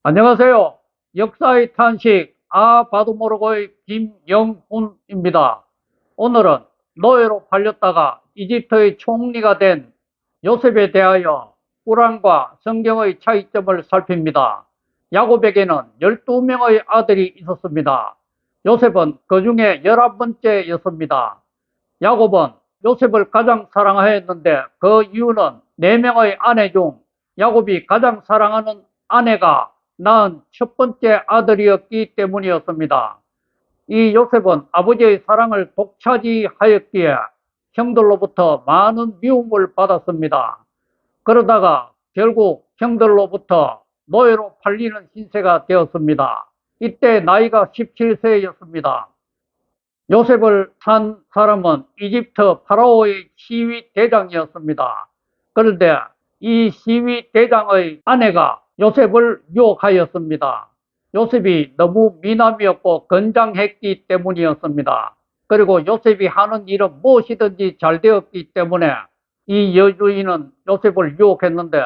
안녕하세요. 역사의 탄식, 봐도 모르고의 김영훈입니다. 오늘은 노예로 팔렸다가 이집트의 총리가 된 요셉에 대하여 꾸란과 성경의 차이점을 살핍니다. 야곱에게는 12명의 아들이 있었습니다. 요셉은 그 중에 11번째였습니다. 야곱은 요셉을 가장 사랑하였는데 그 이유는 4명의 아내 중 야곱이 가장 사랑하는 아내가 낳은 첫 번째 아들이었기 때문이었습니다. 이 요셉은 아버지의 사랑을 독차지하였기에 형들로부터 많은 미움을 받았습니다. 그러다가 결국 형들로부터 노예로 팔리는 신세가 되었습니다. 이때 나이가 17세였습니다. 요셉을 산 사람은 이집트 파라오의 시위 대장이었습니다. 그런데 이 시위 대장의 아내가 요셉을 유혹하였습니다. 요셉이 너무 미남이었고 건장했기 때문이었습니다. 그리고 요셉이 하는 일은 무엇이든지 잘 되었기 때문에 이 여주인은 요셉을 유혹했는데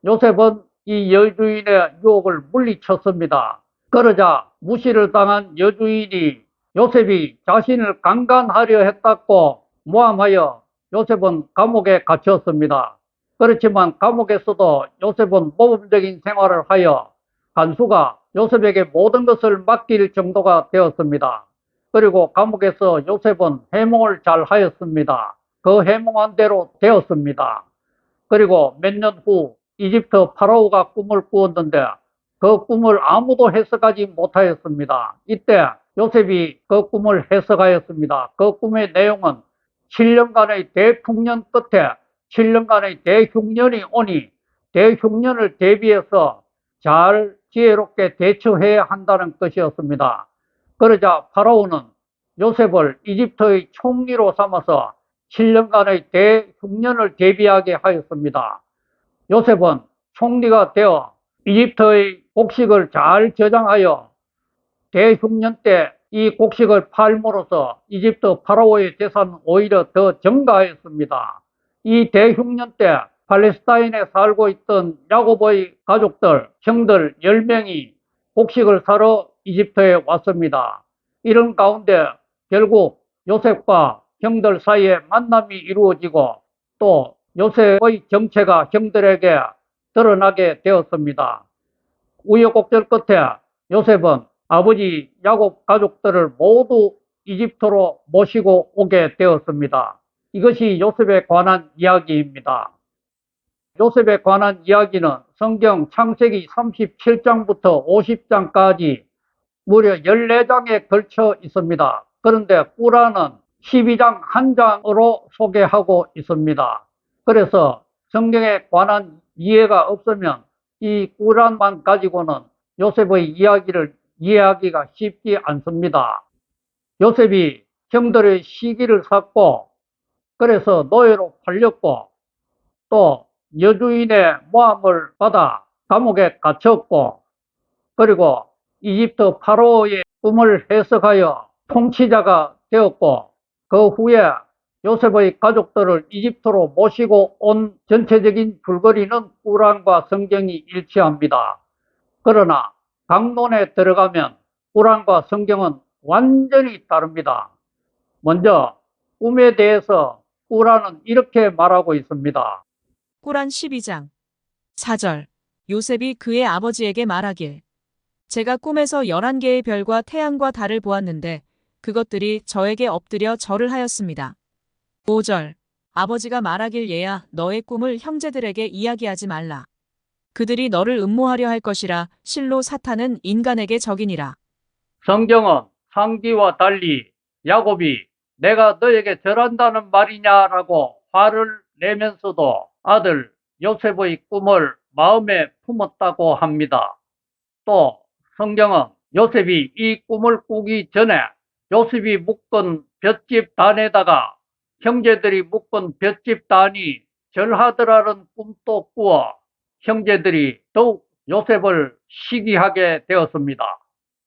요셉은 이 여주인의 유혹을 물리쳤습니다. 그러자 무시를 당한 여주인이 요셉이 자신을 강간하려 했다고 모함하여 요셉은 감옥에 갇혔습니다. 그렇지만 감옥에서도 요셉은 모범적인 생활을 하여 간수가 요셉에게 모든 것을 맡길 정도가 되었습니다. 그리고 감옥에서 요셉은 해몽을 잘 하였습니다. 그 해몽한 대로 되었습니다. 그리고 몇 년 후 이집트 파라오가 꿈을 꾸었는데 그 꿈을 아무도 해석하지 못하였습니다. 이때 요셉이 그 꿈을 해석하였습니다. 그 꿈의 내용은 7년간의 대풍년 끝에 7년간의 대흉년이 오니 대흉년을 대비해서 잘 지혜롭게 대처해야 한다는 것이었습니다. 그러자 파라오는 요셉을 이집트의 총리로 삼아서 7년간의 대흉년을 대비하게 하였습니다. 요셉은 총리가 되어 이집트의 곡식을 잘 저장하여 대흉년 때 이 곡식을 팔므로써 이집트 파라오의 재산은 오히려 더 증가하였습니다. 이 대흉년 때 팔레스타인에 살고 있던 야곱의 가족들, 형들 10명이 곡식을 사러 이집트에 왔습니다. 이런 가운데 결국 요셉과 형들 사이에 만남이 이루어지고 또 요셉의 정체가 형들에게 드러나게 되었습니다. 우여곡절 끝에 요셉은 아버지 야곱 가족들을 모두 이집트로 모시고 오게 되었습니다. 이것이 요셉에 관한 이야기입니다. 요셉에 관한 이야기는 성경 창세기 37장부터 50장까지 무려 14장에 걸쳐 있습니다. 그런데 꾸란은 12장 한 장으로 소개하고 있습니다. 그래서 성경에 관한 이해가 없으면 이 꾸란만 가지고는 요셉의 이야기를 이해하기가 쉽지 않습니다. 요셉이 형들의 시기를 샀고 그래서 노예로 팔렸고 또 여주인의 모함을 받아 감옥에 갇혔고 그리고 이집트 파라오의 꿈을 해석하여 통치자가 되었고 그 후에 요셉의 가족들을 이집트로 모시고 온 전체적인 줄거리는 꾸란과 성경이 일치합니다. 그러나 강론에 들어가면 꾸란과 성경은 완전히 다릅니다. 먼저 꿈에 대해서 꾸란은 이렇게 말하고 있습니다. 꾸란 12장 4절 요셉이 그의 아버지에게 말하길 제가 꿈에서 11개의 별과 태양과 달을 보았는데 그것들이 저에게 엎드려 절을 하였습니다. 5절 아버지가 말하길 얘야 너의 꿈을 형제들에게 이야기하지 말라. 그들이 너를 음모하려 할 것이라 실로 사탄은 인간에게 적이니라. 성경은 상기와 달리 야곱이 내가 너에게 절한다는 말이냐라고 화를 내면서도 아들 요셉의 꿈을 마음에 품었다고 합니다. 또 성경은 요셉이 이 꿈을 꾸기 전에 요셉이 묶은 볏짚 단에다가 형제들이 묶은 볏짚 단이 절하더라는 꿈도 꾸어 형제들이 더욱 요셉을 시기하게 되었습니다.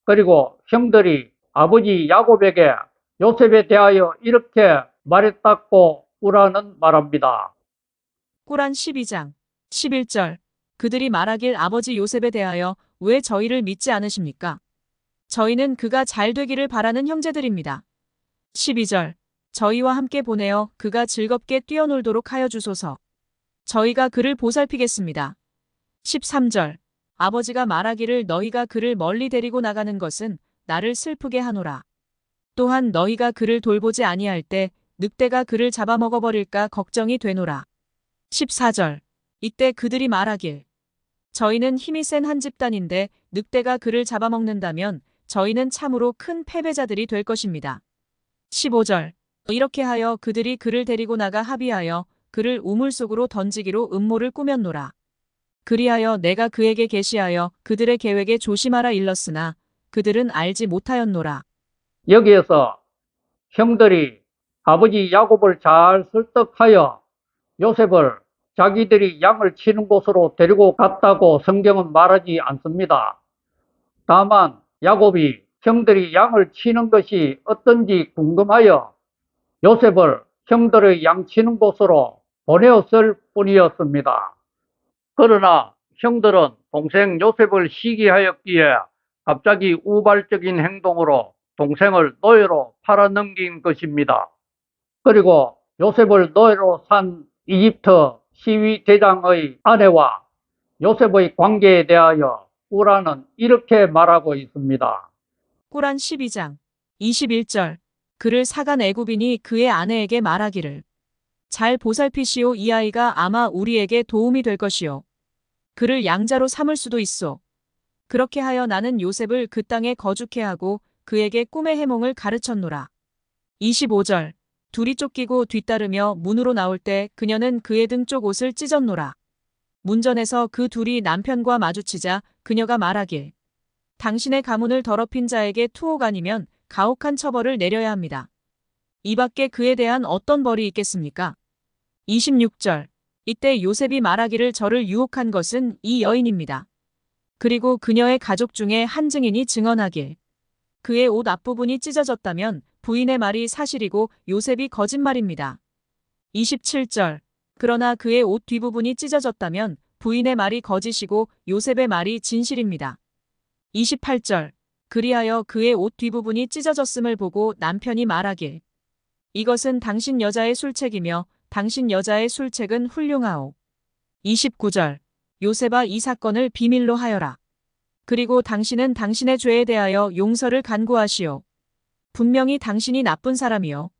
그리고 형들이 아버지 야곱에게 요셉에 대하여 이렇게 말했다고 꾸란은 말합니다. 꾸란 12장 11절 그들이 말하길 아버지 요셉에 대하여 왜 저희를 믿지 않으십니까? 저희는 그가 잘 되기를 바라는 형제들입니다. 12절. 저희와 함께 보내어 그가 즐겁게 뛰어놀도록 하여 주소서. 저희가 그를 보살피겠습니다. 13절. 아버지가 말하기를 너희가 그를 멀리 데리고 나가는 것은 나를 슬프게 하노라. 또한 너희가 그를 돌보지 아니할 때 늑대가 그를 잡아먹어버릴까 걱정이 되노라. 14절. 이때 그들이 말하길 저희는 힘이 센 한 집단인데 늑대가 그를 잡아먹는다면 저희는 참으로 큰 패배자들이 될 것입니다. 15절. 이렇게 하여 그들이 그를 데리고 나가 합의하여 그를 우물 속으로 던지기로 음모를 꾸몄노라. 그리하여 내가 그에게 계시하여 그들의 계획에 조심하라 일렀으나 그들은 알지 못하였노라. 여기에서 형들이 아버지 야곱을 잘 설득하여 요셉을 자기들이 양을 치는 곳으로 데리고 갔다고 성경은 말하지 않습니다. 다만 야곱이 형들이 양을 치는 것이 어떤지 궁금하여 요셉을 형들의 양 치는 곳으로 보내었을 뿐이었습니다. 그러나 형들은 동생 요셉을 시기하였기에 갑자기 우발적인 행동으로 동생을 노예로 팔아넘긴 것입니다. 그리고 요셉을 노예로 산 이집트 시위대장의 아내와 요셉의 관계에 대하여 꾸라는 이렇게 말하고 있습니다. 꾸란 12장 21절. 그를 사간 애굽인이 그의 아내에게 말하기를 잘 보살피시오. 이 아이가 아마 우리에게 도움이 될 것이요. 그를 양자로 삼을 수도 있소. 그렇게 하여 나는 요셉을 그 땅에 거주케 하고 그에게 꿈의 해몽을 가르쳤노라. 25절. 둘이 쫓기고 뒤따르며 문으로 나올 때 그녀는 그의 등 쪽 옷을 찢었노라. 문전에서 그 둘이 남편과 마주치자 그녀가 말하길 당신의 가문을 더럽힌 자에게 투옥 아니면 가혹한 처벌을 내려야 합니다. 이 밖에 그에 대한 어떤 벌이 있겠습니까? 26절. 이때 요셉이 말하기를 저를 유혹한 것은 이 여인입니다. 그리고 그녀의 가족 중에 한 증인이 증언하길 그의 옷 앞부분이 찢어졌다면 부인의 말이 사실이고 요셉이 거짓말입니다. 27절. 그러나 그의 옷 뒷부분이 찢어졌다면 부인의 말이 거짓이고 요셉의 말이 진실입니다. 28절. 그리하여 그의 옷 뒷부분이 찢어졌음을 보고 남편이 말하길 이것은 당신 여자의 술책이며 당신 여자의 술책은 훌륭하오. 29절. 요셉아 이 사건을 비밀로 하여라. 그리고 당신은 당신의 죄에 대하여 용서를 간구하시오. 분명히 당신이 나쁜 사람이요.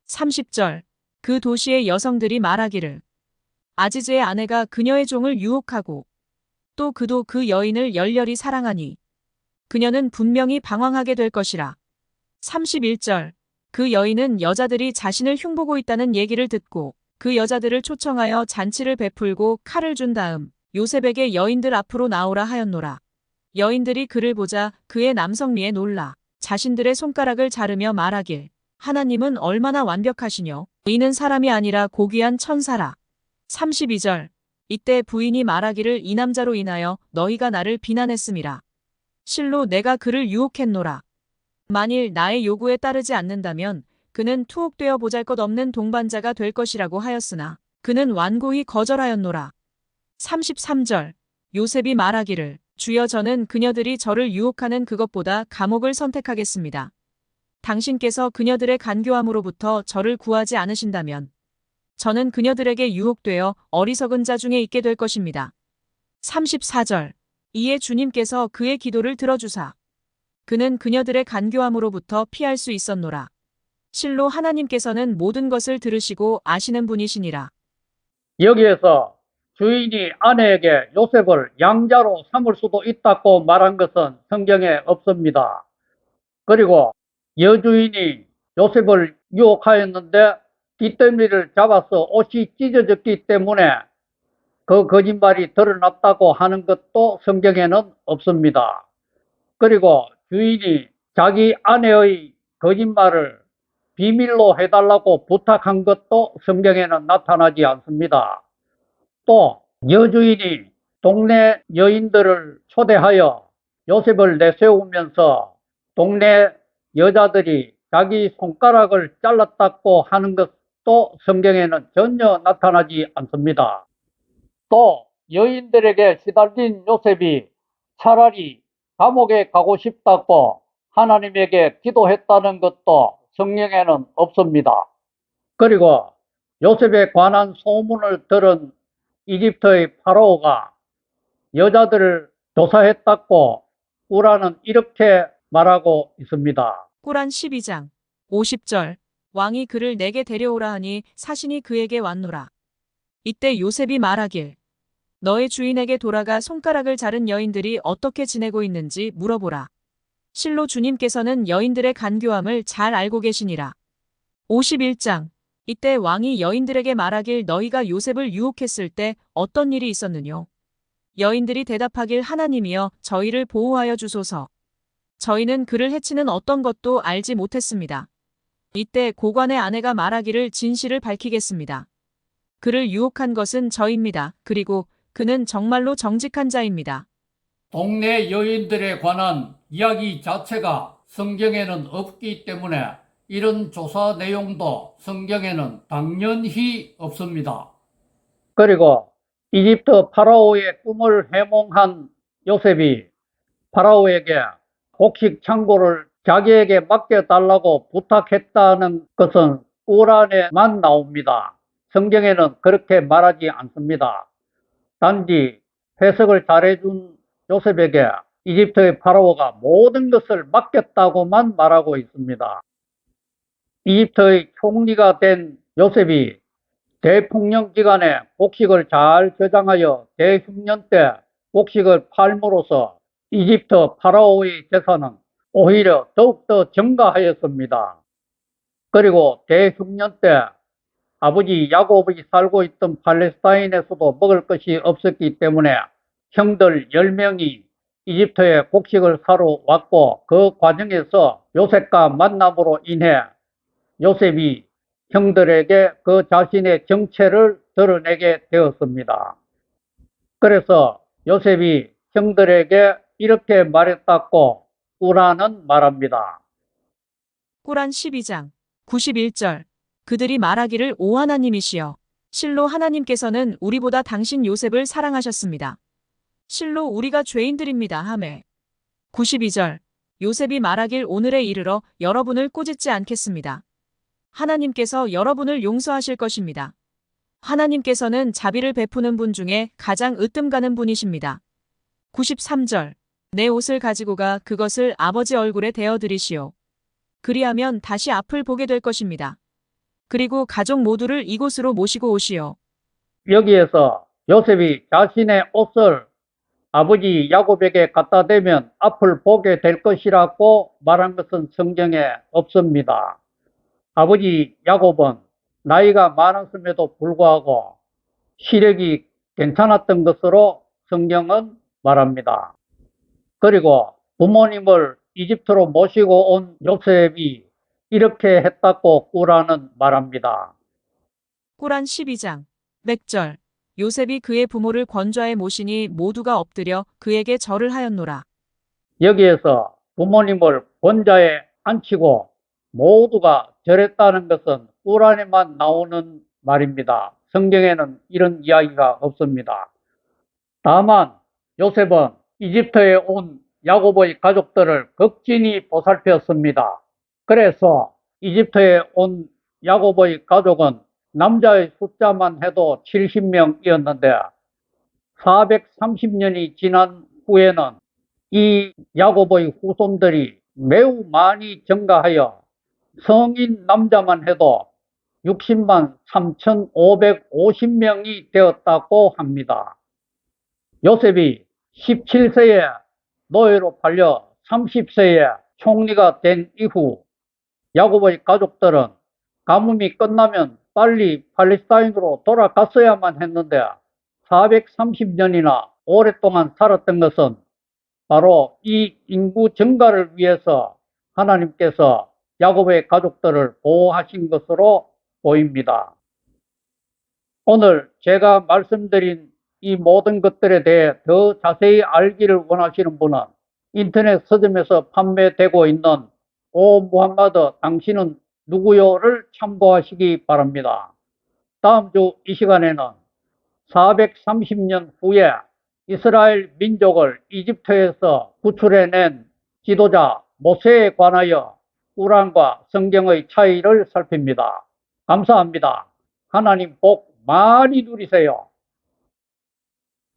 30절. 그 도시의 여성들이 말하기를 아지즈의 아내가 그녀의 종을 유혹하고 또 그도 그 여인을 열렬히 사랑하니 그녀는 분명히 방황하게 될 것이라. 31절. 그 여인은 여자들이 자신을 흉보고 있다는 얘기를 듣고 그 여자들을 초청하여 잔치를 베풀고 칼을 준 다음 요셉에게 여인들 앞으로 나오라 하였노라. 여인들이 그를 보자 그의 남성미에 놀라 자신들의 손가락을 자르며 말하길 하나님은 얼마나 완벽하시뇨. 이는 사람이 아니라 고귀한 천사라. 32절. 이때 부인이 말하기를 이 남자로 인하여 너희가 나를 비난했음이라. 실로 내가 그를 유혹했노라. 만일 나의 요구에 따르지 않는다면 그는 투옥되어 보잘것없는 동반자가 될 것이라고 하였으나 그는 완고히 거절하였노라. 33절. 요셉이 말하기를 주여 저는 그녀들이 저를 유혹하는 그것보다 감옥을 선택하겠습니다. 당신께서 그녀들의 간교함으로부터 저를 구하지 않으신다면 저는 그녀들에게 유혹되어 어리석은 자 중에 있게 될 것입니다. 34절. 이에 주님께서 그의 기도를 들어주사 그는 그녀들의 간교함으로부터 피할 수 있었노라. 실로 하나님께서는 모든 것을 들으시고 아시는 분이시니라. 여기에서 주인이 아내에게 요셉을 양자로 삼을 수도 있다고 말한 것은 성경에 없습니다. 그리고 여주인이 요셉을 유혹하였는데 뒷덜미를 잡아서 옷이 찢어졌기 때문에 그 거짓말이 드러났다고 하는 것도 성경에는 없습니다. 그리고 주인이 자기 아내의 거짓말을 비밀로 해달라고 부탁한 것도 성경에는 나타나지 않습니다. 또 여주인이 동네 여인들을 초대하여 요셉을 내세우면서 동네 여자들이 자기 손가락을 잘랐다고 하는 것도 성경에는 전혀 나타나지 않습니다. 또 여인들에게 시달린 요셉이 차라리 감옥에 가고 싶다고 하나님에게 기도했다는 것도 성경에는 없습니다. 그리고 요셉에 관한 소문을 들은 이집트의 파라오가 여자들을 조사했다고 우라는 이렇게 말하고 있습니다. 꾸란 12장 50절 왕이 그를 내게 데려오라 하니 사신이 그에게 왔노라. 이때 요셉이 말하길 너의 주인에게 돌아가 손가락을 자른 여인들이 어떻게 지내고 있는지 물어보라. 실로 주님께서는 여인들의 간교함을 잘 알고 계시니라. 51장 이때 왕이 여인들에게 말하길 너희가 요셉을 유혹했을 때 어떤 일이 있었느뇨? 여인들이 대답하길 하나님이여 저희를 보호하여 주소서. 저희는 그를 해치는 어떤 것도 알지 못했습니다. 이때 고관의 아내가 말하기를 진실을 밝히겠습니다. 그를 유혹한 것은 저입니다. 그리고 그는 정말로 정직한 자입니다. 동네 여인들에 관한 이야기 자체가 성경에는 없기 때문에 이런 조사 내용도 성경에는 당연히 없습니다. 그리고 이집트 파라오의 꿈을 해몽한 요셉이 파라오에게 곡식 창고를 자기에게 맡겨달라고 부탁했다는 것은 꾸란에만 나옵니다. 성경에는 그렇게 말하지 않습니다. 단지 해석을 잘해준 요셉에게 이집트의 파라오가 모든 것을 맡겼다고만 말하고 있습니다. 이집트의 총리가 된 요셉이 대통령 기간에 곡식을 잘 저장하여 대흉년 때 곡식을 팔므로써 이집트 파라오의 재산은 오히려 더욱더 증가하였습니다. 그리고 대흉년 때 아버지 야곱이 살고 있던 팔레스타인에서도 먹을 것이 없었기 때문에 형들 10명이 이집트에 곡식을 사러 왔고 그 과정에서 요셉과 만남으로 인해 요셉이 형들에게 그 자신의 정체를 드러내게 되었습니다. 그래서 요셉이 형들에게 이렇게 말했다고 꾸란은 말합니다. 꾸란 12장 91절 그들이 말하기를 오 하나님이시여 실로 하나님께서는 우리보다 당신 요셉을 사랑하셨습니다. 실로 우리가 죄인들입니다 하매 92절 요셉이 말하길 오늘에 이르러 여러분을 꾸짖지 않겠습니다. 하나님께서 여러분을 용서하실 것입니다. 하나님께서는 자비를 베푸는 분 중에 가장 으뜸 가는 분이십니다. 93절 내 옷을 가지고 가 그것을 아버지 얼굴에 대어드리시오. 그리하면 다시 앞을 보게 될 것입니다. 그리고 가족 모두를 이곳으로 모시고 오시오. 여기에서 요셉이 자신의 옷을 아버지 야곱에게 갖다 대면 앞을 보게 될 것이라고 말한 것은 성경에 없습니다. 아버지 야곱은 나이가 많았음에도 불구하고 시력이 괜찮았던 것으로 성경은 말합니다. 그리고 부모님을 이집트로 모시고 온 요셉이 이렇게 했다고 꾸란은 말합니다. 꾸란 12장 100절 요셉이 그의 부모를 권좌에 모시니 모두가 엎드려 그에게 절을 하였노라. 여기에서 부모님을 권좌에 앉히고 모두가 절했다는 것은 꾸란에만 나오는 말입니다. 성경에는 이런 이야기가 없습니다. 다만 요셉은 이집트에 온 야곱의 가족들을 극진히 보살폈습니다. 그래서 이집트에 온 야곱의 가족은 남자의 숫자만 해도 70명이었는데 430년이 지난 후에는 이 야곱의 후손들이 매우 많이 증가하여 성인 남자만 해도 60만 3,550명이 되었다고 합니다. 요셉이 17세에 노예로 팔려 30세에 총리가 된 이후 야곱의 가족들은 가뭄이 끝나면 빨리 팔레스타인으로 돌아갔어야만 했는데 430년이나 오랫동안 살았던 것은 바로 이 인구 증가를 위해서 하나님께서 야곱의 가족들을 보호하신 것으로 보입니다. 오늘 제가 말씀드린 이 모든 것들에 대해 더 자세히 알기를 원하시는 분은 인터넷 서점에서 판매되고 있는 오 무함마드 당신은 누구요를 참고하시기 바랍니다. 다음 주 이 시간에는 430년 후에 이스라엘 민족을 이집트에서 구출해낸 지도자 모세에 관하여 꾸란과 성경의 차이를 살핍니다. 감사합니다. 하나님 복 많이 누리세요.